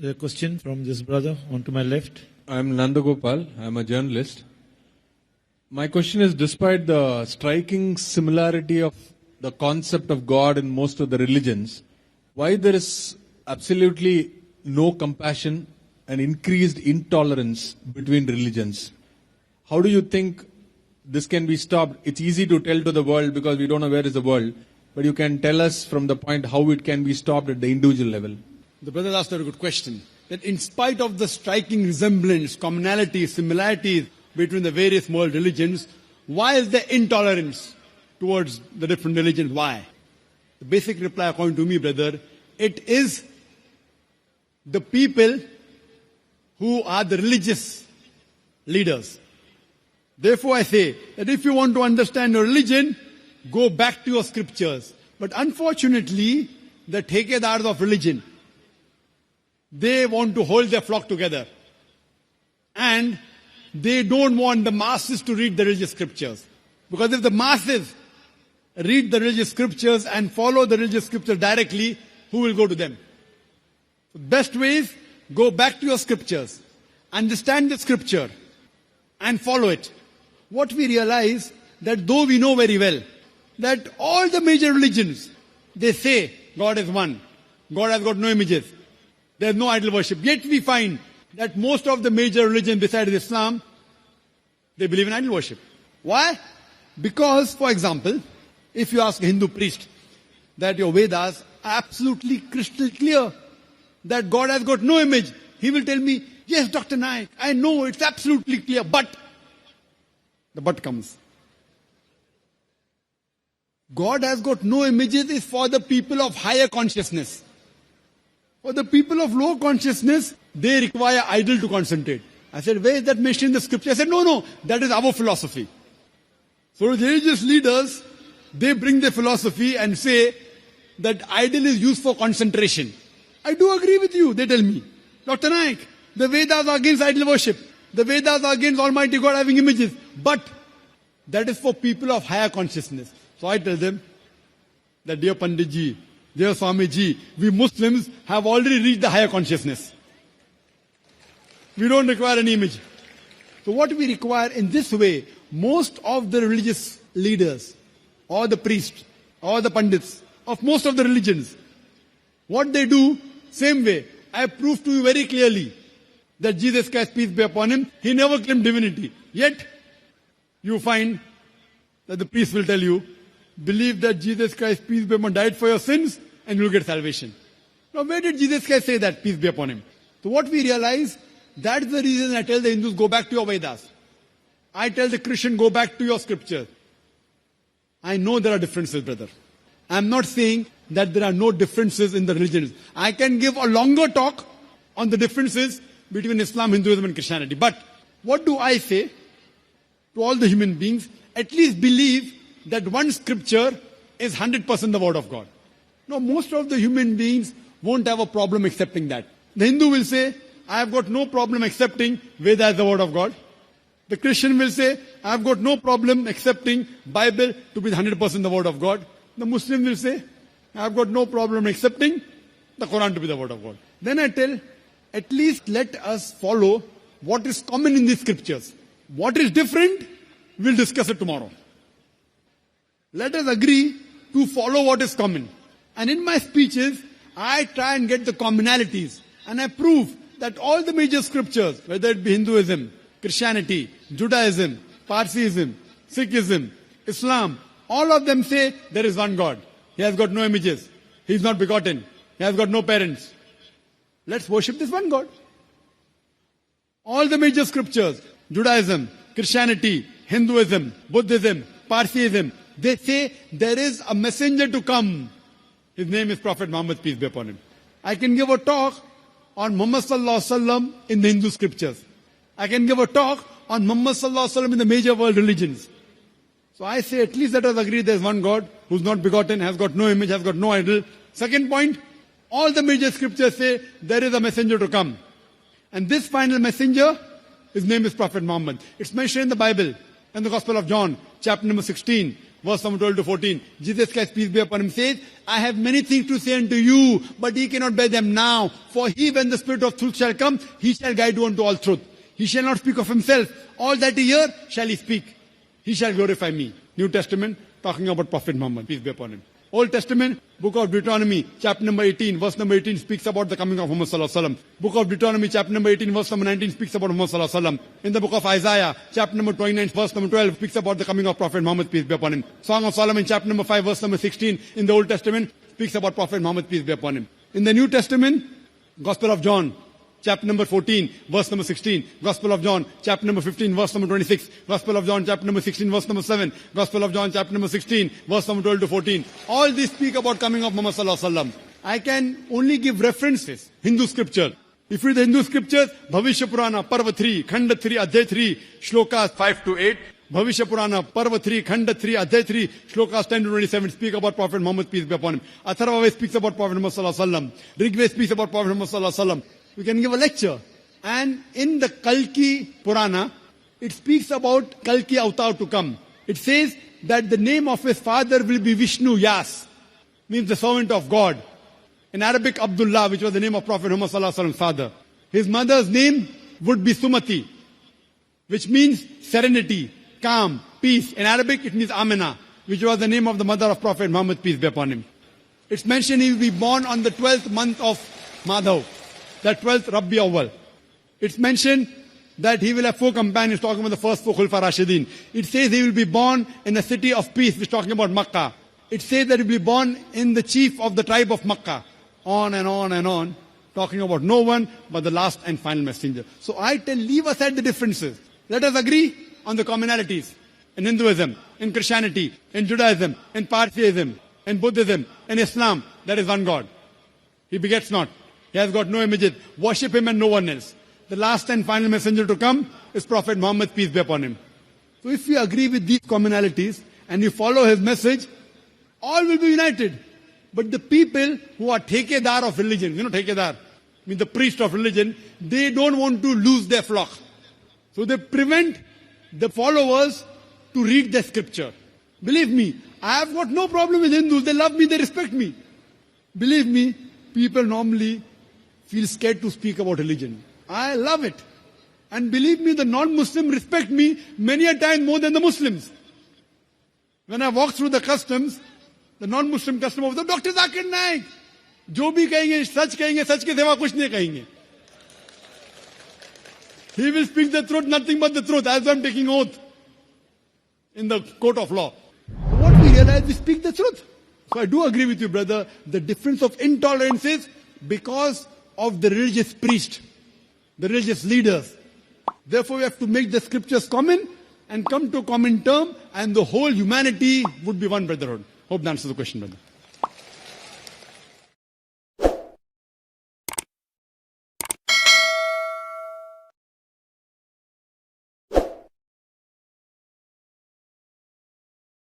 A question from this brother on to my left. I'm Nandagopal. I'm a journalist. My question is, despite the striking similarity of the concept of God in most of the religions, why there is absolutely no compassion and increased intolerance between religions? How do you think this can be stopped? It's easy to tell to the world because we don't know where is the world, but you can tell us from the point how it can be stopped at the individual level. The brother asked a good question. That in spite of the striking resemblance, commonality, similarities between the various world religions, why is there intolerance towards the different religions? Why? The basic reply, according to me, brother, it is the people who are the religious leaders. Therefore, I say that if you want to understand your religion, go back to your scriptures. But unfortunately, the thekedars of religion, they want to hold their flock together. And they don't want the masses to read the religious scriptures. Because if the masses read the religious scriptures and follow the religious scriptures directly, who will go to them? The best way is go back to your scriptures, understand the scripture, and follow it. What we realize, that though we know very well that all the major religions, they say God is one, God has got no images, there is no idol worship. Yet we find that most of the major religions besides Islam, they believe in idol worship. Why? Because, for example, if you ask a Hindu priest that your Vedas are absolutely crystal clear that God has got no image, he will tell me, yes, Dr. Naik, I know it's absolutely clear, but the but comes. God has got no images is for the people of higher consciousness. For the people of low consciousness, they require idol to concentrate. I said, where is that mentioned in the scripture? I said, no, that is our philosophy. So the religious leaders, they bring their philosophy and say that idol is used for concentration. I do agree with you, they tell me. Dr. Naik, the Vedas are against idol worship. The Vedas are against Almighty God having images. But that is for people of higher consciousness. So I tell them that, dear Panditji, dear Swamiji, we Muslims have already reached the higher consciousness. We don't require any image. So what we require in this way, most of the religious leaders, or the priests, or the pandits, of most of the religions, what they do, same way. I prove to you very clearly that Jesus Christ, peace be upon him, he never claimed divinity. Yet, you find that the priest will tell you, believe that Jesus Christ, peace be upon him, died for your sins, and you'll get salvation. Now, where did Jesus Christ say that, peace be upon him? So what we realize, that's the reason I tell the Hindus, go back to your Vedas. I tell the Christian, go back to your scripture. I know there are differences, brother. I'm not saying that there are no differences in the religions. I can give a longer talk on the differences between Islam, Hinduism and Christianity. But what do I say to all the human beings? At least believe that one scripture is 100% the word of God. Now, most of the human beings won't have a problem accepting that. The Hindu will say, I have got no problem accepting Veda as the word of God. The Christian will say, I have got no problem accepting Bible to be 100% the word of God. The Muslim will say, I have got no problem accepting the Quran to be the word of God. Then I tell, at least let us follow what is common in these scriptures. What is different, we'll discuss it tomorrow. Let us agree to follow what is common. And in my speeches, I try and get the commonalities. And I prove that all the major scriptures, whether it be Hinduism, Christianity, Judaism, Parsiism, Sikhism, Islam, all of them say there is one God. He has got no images. He is not begotten. He has got no parents. Let's worship this one God. All the major scriptures, Judaism, Christianity, Hinduism, Buddhism, Parsiism, they say there is a messenger to come. His name is Prophet Muhammad, peace be upon him. I can give a talk on Muhammad sallallahu alaihi wasallam in the Hindu scriptures. I can give a talk on Muhammad sallallahu alaihi wasallam in the major world religions. So I say at least let us agree there is one God who's not begotten, has got no image, has got no idol. Second point, all the major scriptures say there is a messenger to come. And this final messenger, his name is Prophet Muhammad. It's mentioned in the Bible, in the Gospel of John, chapter number 16, verse number 12 to 14. Jesus Christ, peace be upon him, says, I have many things to say unto you, but ye cannot bear them now. For he, when the Spirit of truth shall come, he shall guide you unto all truth. He shall not speak of himself. All that he hear shall he speak. He shall glorify me. New Testament, talking about Prophet Muhammad, peace be upon him. Old Testament, book of Deuteronomy, chapter number 18, verse number 18 speaks about the coming of Muhammad sallallahu alaihi wasallam. Book of Deuteronomy, chapter number 18, verse number 19 speaks about Muhammad sallallahu alaihi wasallam. In the book of Isaiah, chapter number 29, verse number 12 speaks about the coming of Prophet Muhammad, peace be upon him. Song of Solomon, chapter number 5, verse number 16 in the Old Testament speaks about Prophet Muhammad, peace be upon him. In the New Testament, Gospel of John, chapter number 14, verse number 16. Gospel of John, chapter number 15, verse number 26. Gospel of John, chapter number 16, verse number 7. Gospel of John, chapter number 16, verse number 12 to 14. All these speak about coming of Muhammad sallallahu alaihi wasallam. I can only give references, Hindu scripture. If you read the Hindu scriptures, Bhavishya Purana, Parva 3, Khanda 3, Adhyay 3, Shlokas 5 to 8. Bhavishya Purana, Parva 3, Khanda 3, Adhyay 3, Shlokas 10 to 27 speak about Prophet Muhammad, peace be upon him. Atharva Ved speaks about Prophet Muhammad sallallahu alaihi wasallam. Rigved speaks about Prophet Muhammad sallallahu alaihi wasallam. We can give a lecture. And in the Kalki Purana, it speaks about Kalki avatar to come. It says that the name of his father will be Vishnu Yas, means the servant of God. In Arabic, Abdullah, which was the name of Prophet Muhammad sallallahu alaihi wasallam's father. His mother's name would be Sumati, which means serenity, calm, peace. In Arabic, it means Amina, which was the name of the mother of Prophet Muhammad, peace be upon him. It's mentioned he will be born on the 12th month of Madhav, the 12th Rabbi Awwal. It's mentioned that he will have 4 companions, talking about the first 4 Khulfa Rashidin. It says he will be born in a city of peace, which is talking about Makkah. It says that he will be born in the chief of the tribe of Makkah. On and on and on, talking about no one but the last and final messenger. So I tell, leave aside the differences. Let us agree on the commonalities. In Hinduism, in Christianity, in Judaism, in Parsiism, in Buddhism, in Islam, there is one God. He begets not. He has got no images. Worship him and no one else. The last and final messenger to come is Prophet Muhammad, peace be upon him. So if you agree with these commonalities and you follow his message, all will be united. But the people who are Thekedar of religion, Thekedar, means the priest of religion, they don't want to lose their flock. So they prevent the followers to read the scripture. Believe me, I have got no problem with Hindus. They love me, they respect me. Believe me, people normally feel scared to speak about religion. I love it. And believe me, the non-Muslims respect me many a time more than the Muslims. When I walk through the customs, the non-Muslim customer says, Dr. Zakir Naik, jo bhi kahenge, sach ke sewa kuch nahi kahenge. He will speak the truth, nothing but the truth, as I am taking oath in the court of law. What we realize, we speak the truth. So I do agree with you, brother, the difference of intolerance is because of the religious priest, the religious leaders. Therefore, we have to make the scriptures common and come to a common term, and the whole humanity would be one brotherhood. Hope that answers the question, brother.